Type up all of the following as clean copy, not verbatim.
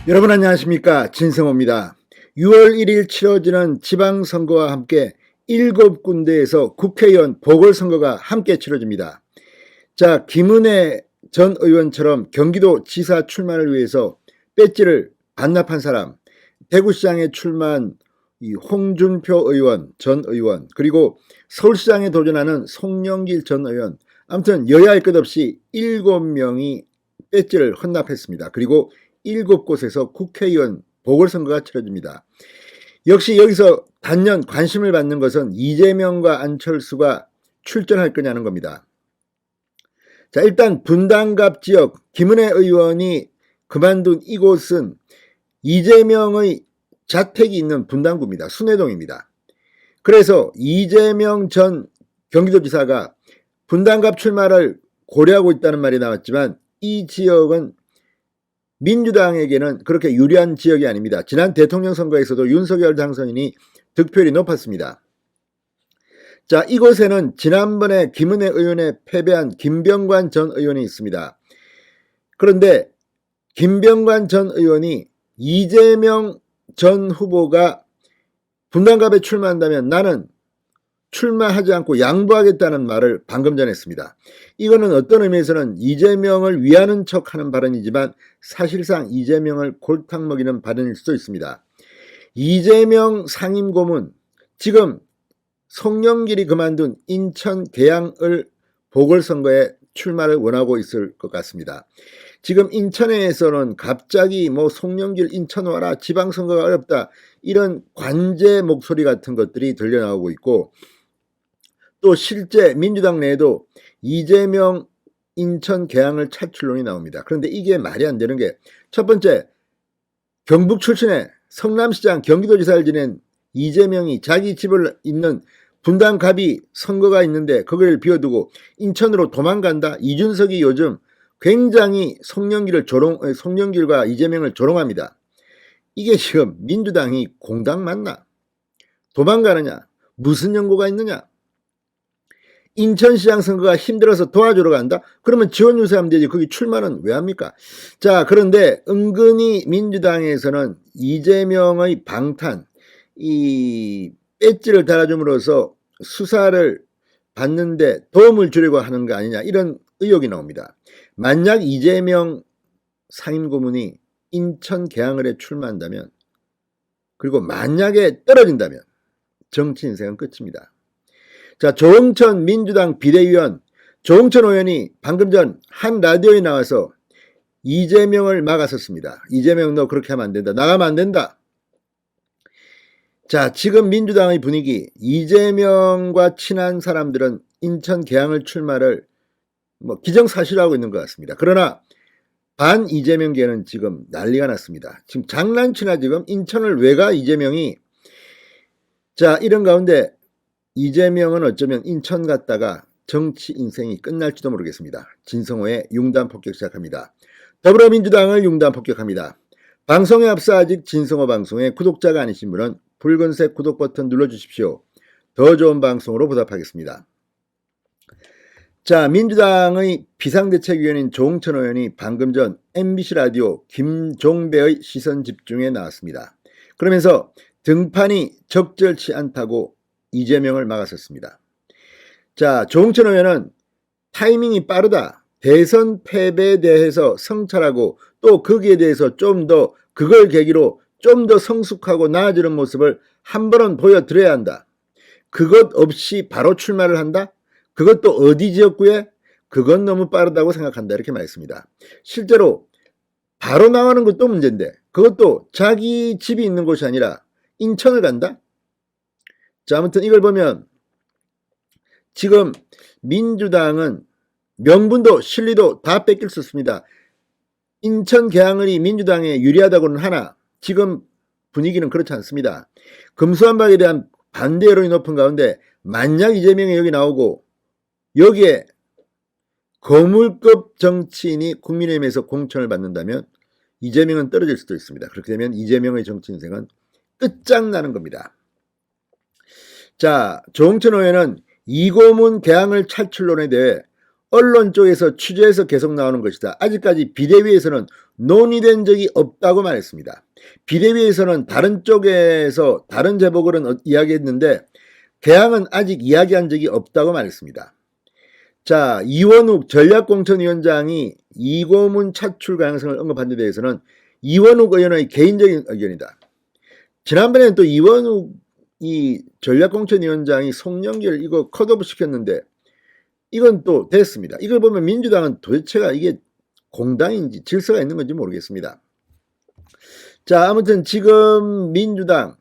여러분 안녕하십니까, 진성호입니다. 6월 1일 치러지는 지방선거와 함께 7군데에서 국회의원 보궐선거가 함께 치러집니다. 자, 김은혜 전 의원처럼 경기도 지사 출마를 위해서 배지를 반납한 사람, 대구시장에 출마한 홍준표 의원 전 의원, 그리고 서울시장에 도전하는 송영길 전 의원, 아무튼 여야할 것 없이 7명이 배지를 헌납했습니다. 그리고 7곳에서 국회의원 보궐선거가 치러집니다. 역시 여기서 단연 관심을 받는 것은 이재명과 안철수가 출전할 거냐는 겁니다. 자, 일단 분당갑 지역 김은혜 의원이 그만둔 이곳은 이재명의 자택이 있는 분당구입니다. 순회동입니다. 그래서 이재명 전 경기도지사가 분당갑 출마를 고려하고 있다는 말이 나왔지만 이 지역은 민주당에게는 그렇게 유리한 지역이 아닙니다. 지난 대통령 선거에서도 윤석열 당선인이 득표율이 높았습니다. 자, 이곳에는 지난번에 김은혜 의원에 패배한 김병관 전 의원이 있습니다. 그런데 김병관 전 의원이 이재명 전 후보가 분당갑에 출마한다면 나는 출마하지 않고 양보하겠다는 말을 방금 전에 했습니다. 이거는 어떤 의미에서는 이재명을 위하는 척하는 발언이지만 사실상 이재명을 골탕 먹이는 발언일 수도 있습니다. 이재명 상임고문, 지금 송영길이 그만둔 인천 계양을 보궐선거에 출마를 원하고 있을 것 같습니다. 지금 인천에서는 갑자기 송영길 인천 와라, 지방선거가 어렵다, 이런 관제 목소리 같은 것들이 들려나오고 있고, 또 실제 민주당 내에도 이재명 인천 계양을 차출론이 나옵니다. 그런데 이게 말이 안 되는 게, 첫 번째, 경북 출신의 성남시장 경기도지사를 지낸 이재명이 자기 집을 있는 분당갑이 선거가 있는데 그걸 비워두고 인천으로 도망간다. 이준석이 요즘 굉장히 송영길과 이재명을 조롱합니다. 이게 지금 민주당이 공당 맞나? 도망가느냐? 무슨 연고가 있느냐? 인천시장 선거가 힘들어서 도와주러 간다? 그러면 지원 유세하면 되지. 거기 출마는 왜 합니까? 자, 그런데 은근히 민주당에서는 이재명의 방탄, 이 배지를 달아줌으로써 수사를 받는데 도움을 주려고 하는 거 아니냐, 이런 의혹이 나옵니다. 만약 이재명 상임고문이 인천 계양을에 출마한다면, 그리고 만약에 떨어진다면 정치 인생은 끝입니다. 자, 조응천 민주당 비대위원, 조응천 의원이 방금 전 한 라디오에 나와서 이재명을 막았었습니다. 이재명 너 그렇게 하면 안 된다. 나가면 안 된다. 자, 지금 민주당의 분위기, 이재명과 친한 사람들은 인천 계양을 출마를 기정사실화하고 있는 것 같습니다. 그러나 반 이재명계는 지금 난리가 났습니다. 지금 장난치나 지금 인천을 왜 가, 이재명이. 자, 이런 가운데 이재명은 어쩌면 인천 갔다가 정치 인생이 끝날지도 모르겠습니다. 진성호의 융단 폭격 시작합니다. 더불어민주당을 융단 폭격합니다. 방송에 앞서 아직 진성호 방송의 구독자가 아니신 분은 붉은색 구독 버튼 눌러주십시오. 더 좋은 방송으로 보답하겠습니다. 자, 민주당의 비상대책위원인 조응천 의원이 방금 전 MBC 라디오 김종배의 시선집중에 나왔습니다. 그러면서 등판이 적절치 않다고 이재명을 막았었습니다. 자, 조응천 의원은 타이밍이 빠르다. 대선 패배에 대해서 성찰하고 또 거기에 대해서 좀 더 그걸 계기로 좀 더 성숙하고 나아지는 모습을 한 번은 보여드려야 한다. 그것 없이 바로 출마를 한다? 그것도 어디 지역구에? 그건 너무 빠르다고 생각한다. 이렇게 말했습니다. 실제로 바로 나가는 것도 문제인데 그것도 자기 집이 있는 곳이 아니라 인천을 간다? 자, 아무튼 이걸 보면 지금 민주당은 명분도 실리도 다 뺏길 수 있습니다. 인천 계양을이 민주당에 유리하다고는 하나 지금 분위기는 그렇지 않습니다. 금수한박에 대한 반대 여론이 높은 가운데 만약 이재명이 여기 나오고 여기에 거물급 정치인이 국민의힘에서 공천을 받는다면 이재명은 떨어질 수도 있습니다. 그렇게 되면 이재명의 정치 인생은 끝장나는 겁니다. 자, 조응천 의원은 이고문 계양을 차출론에 대해 언론 쪽에서 취재해서 계속 나오는 것이다. 아직까지 비대위에서는 논의된 적이 없다고 말했습니다. 비대위에서는 다른 쪽에서 다른 제보글은 이야기했는데 개항은 아직 이야기한 적이 없다고 말했습니다. 자, 이원욱 전략공천위원장이 이고문 차출 가능성을 언급한 데 대해서는 이원욱 의원의 개인적인 의견이다. 지난번에는 또 이원욱 이 전략공천위원장이 송영길 이거 컷오프 시켰는데 이건 또 됐습니다. 이걸 보면 민주당은 도대체가 이게 공당인지 질서가 있는 건지 모르겠습니다. 자, 아무튼 지금 민주당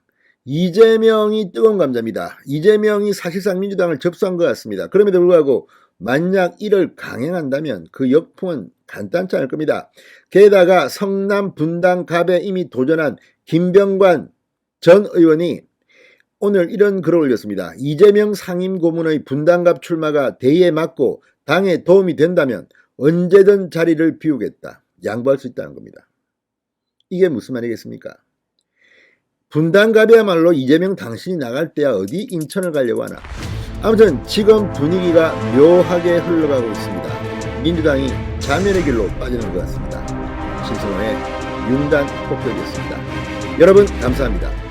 이재명이 뜨거운 감자입니다. 이재명이 사실상 민주당을 접수한 것 같습니다. 그럼에도 불구하고 만약 이를 강행한다면 그 역풍은 간단치 않을 겁니다. 게다가 성남 분당갑에 이미 도전한 김병관 전 의원이 오늘 이런 글을 올렸습니다. 이재명 상임고문의 분당갑 출마가 대의에 맞고 당에 도움이 된다면 언제든 자리를 비우겠다. 양보할 수 있다는 겁니다. 이게 무슨 말이겠습니까? 분당갑이야말로 이재명 당신이 나갈 때야 어디 인천을 가려고 하나. 아무튼 지금 분위기가 묘하게 흘러가고 있습니다. 민주당이 자멸의 길로 빠지는 것 같습니다. 신성호의 융단 폭격이었습니다. 여러분 감사합니다.